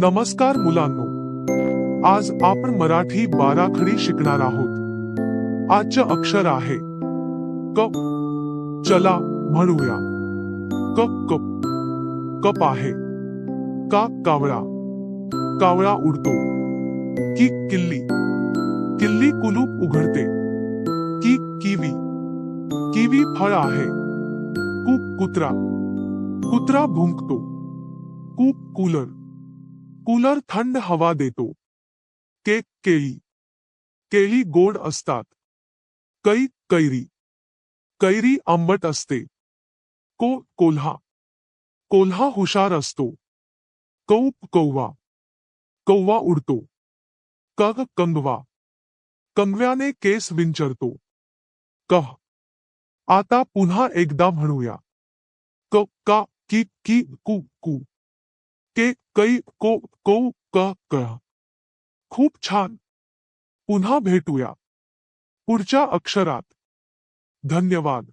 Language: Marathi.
नमस्कार मुलांनो, आज आपण मराठी बाराखडी शिकणार आहोत. आजचं अक्षर आहे क. चला म्हणूया. क कप. कप आहे. का कावळा. कावळा उडतो. की किल्ली. किल्ली कुलूप उघडते. की किवी. किवी फळ आहे. कु कुत्रा. कुत्रा भुंकतो. कु कूलर. कूलर थंड हवा देतो. के केळी. केळी गोड असतात. कै कैरी. कैरी आंबट असते. को कोल्हा. कोल्हा हुशार असतो. कौ कौवा. कौवा उडतो. कग कंगवा. कंगव्याने केस विंचरतो. कह. आता पुन्हा एकदा म्हणूया. क का की की कु कु. के कै को कौ क क. खूप छान. पुन्हा भेटूया पुढच्या अक्षरात. धन्यवाद.